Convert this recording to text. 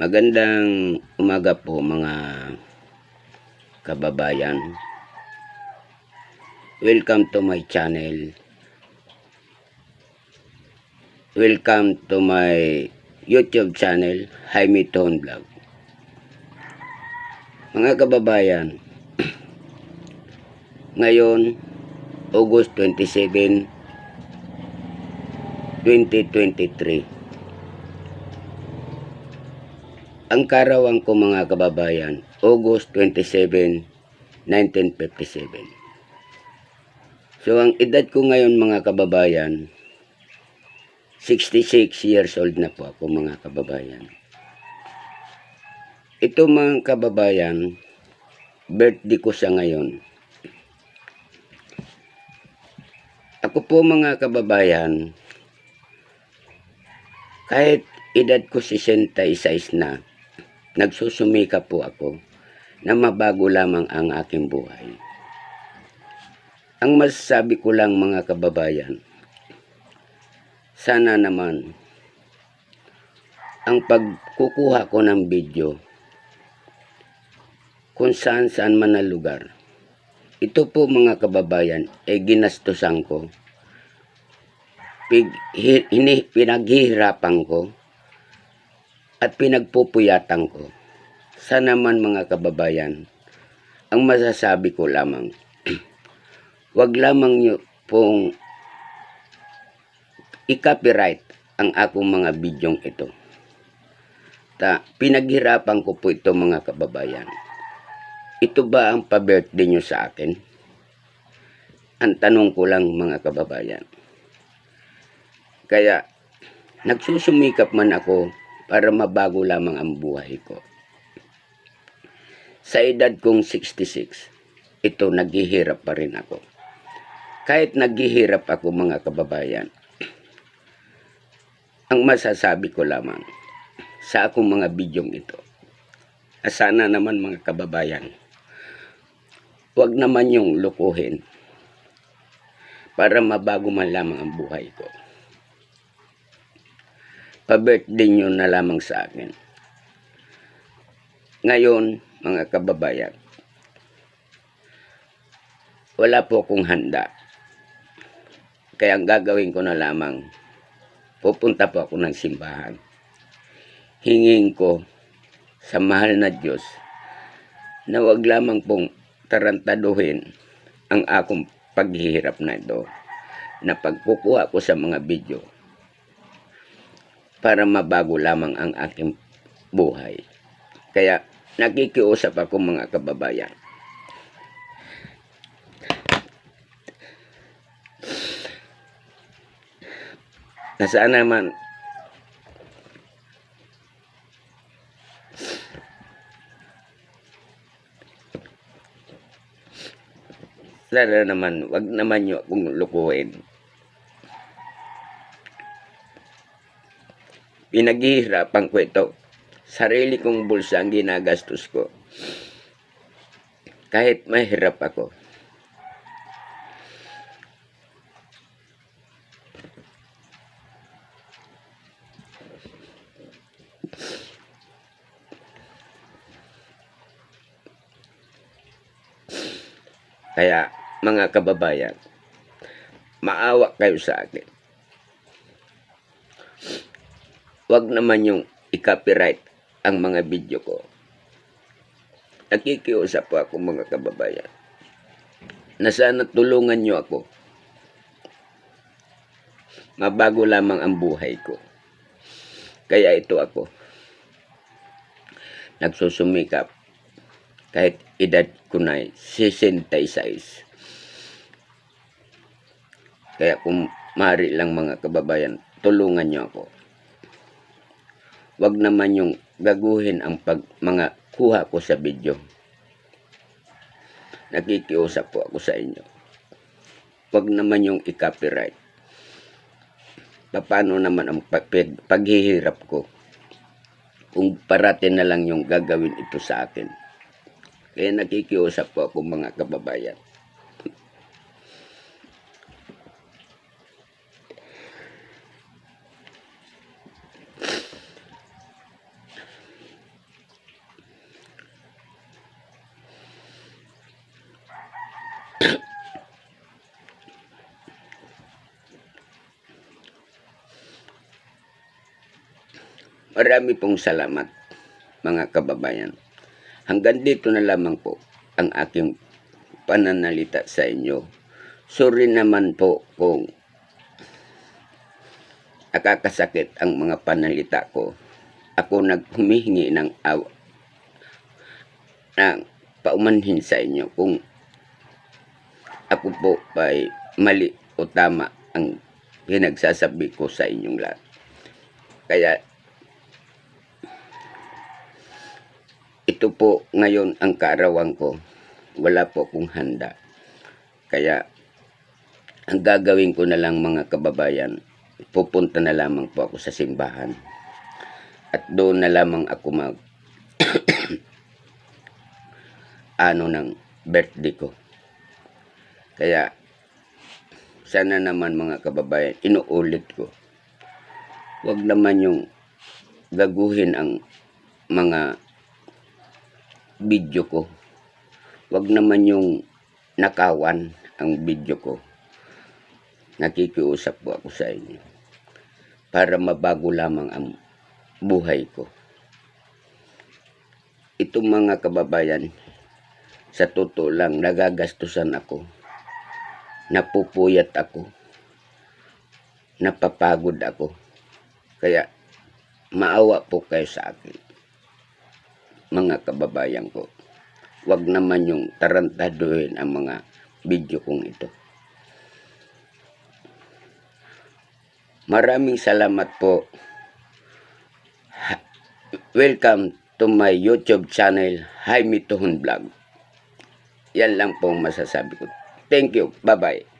Magandang umaga po mga kababayan. Welcome to my channel. Welcome to my YouTube channel, Jaime Ton Vlog. Mga kababayan, ngayon, August 27, 2023. Ang karawan ko mga kababayan, August 27, 1957. So ang edad ko ngayon mga kababayan, 66 years old na po ako mga kababayan. Ito mga kababayan, birthday ko sa ngayon. Ako po mga kababayan, kahit edad ko 66 na, nagsusumika po ako na mabago lamang ang aking buhay. Ang masasabi ko lang mga kababayan, sana naman ang pagkukuha ko ng video kung saan man na lugar, ito po mga kababayan ay ginastusan ko, pinaghihirapan ko at pinagpupuyatan ko. Sana man mga kababayan, ang masasabi ko lamang, wag lamang nyo pong i-copyright ang akong mga bidyong ito. Pinaghirapan ko po ito mga kababayan. Ito ba ang pa-birthday nyo sa akin? Ang tanong ko lang mga kababayan. Kaya nagsusumikap man ako para mabago lamang ang buhay ko. Sa edad kong 66, ito naghihirap pa rin ako. Kahit naghihirap ako mga kababayan, ang masasabi ko lamang sa akong mga bidyong ito, sana naman mga kababayan, wag naman yung lukuhin para mabago man lamang ang buhay ko. Pa-birthday nyo na lamang sa akin. Ngayon, mga kababayan, wala po akong handa. Kaya ang gagawin ko na lamang, pupunta po ako ng simbahan. Hingin ko sa mahal na Diyos na wag lamang pong tarantaduhin ang akong paghihirap na ito, na pagkukuha ko sa mga video para mabago lamang ang aking buhay. Kaya nakikiusap ako mga kababayan. Na sana naman wag naman nyo akong lukuhin. Pinaghihirapan ko ito. Sarili kong bulsa ang ginagastos ko. Kahit mahirap ako. Kaya mga kababayan, maawa kayo sa akin. Wag naman yung i-copyright ang mga video ko. Nakikiusap po ako mga kababayan na sana tulungan nyo ako. Mabago lamang ang buhay ko. Kaya ito ako. Nagsusumikap kahit edad ko na 66. Kaya kung maaari lang mga kababayan, tulungan nyo ako. Wag naman yung gaguhin ang mga kuha ko sa video. Nakikiusap po ako sa inyo. Wag naman yung i-copyright. Paano naman ang paghihirap ko kung parati na lang yung gagawin ito sa akin? Kaya nakikiusap po ako mga kababayan. Marami pong salamat, mga kababayan. Hanggang dito na lamang po ang aking pananalita sa inyo. Sorry naman po kung nakakasakit ang mga panalita ko. Ako naghumihingi ng paumanhin sa inyo kung ako po ay mali o tama ang pinagsasabi ko sa inyong lahat. Kaya ito po ngayon ang kaarawan ko. Wala po akong handa. Kaya ang gagawin ko na lang, mga kababayan, pupunta na lamang po ako sa simbahan. At doon na lamang ako mag ng birthday ko. Kaya sana naman, mga kababayan, inuulit ko. Huwag naman yung gaguhin ang mga video ko. Huwag naman yung nakawan ang video ko. Nakikiusap po ako sa inyo para mabago lamang ang buhay ko. Itong mga kababayan, sa totoo lang, nagagastusan ako. Napupuyat ako. Napapagod ako. Kaya maawa po kayo sa akin, mga kababayan ko. Huwag naman yung tarantaduhin ang mga video kong ito. Maraming salamat po. Welcome to my YouTube channel, Jaime Tuhon Vlog. Yan lang po masasabi ko. Thank you. Bye-bye.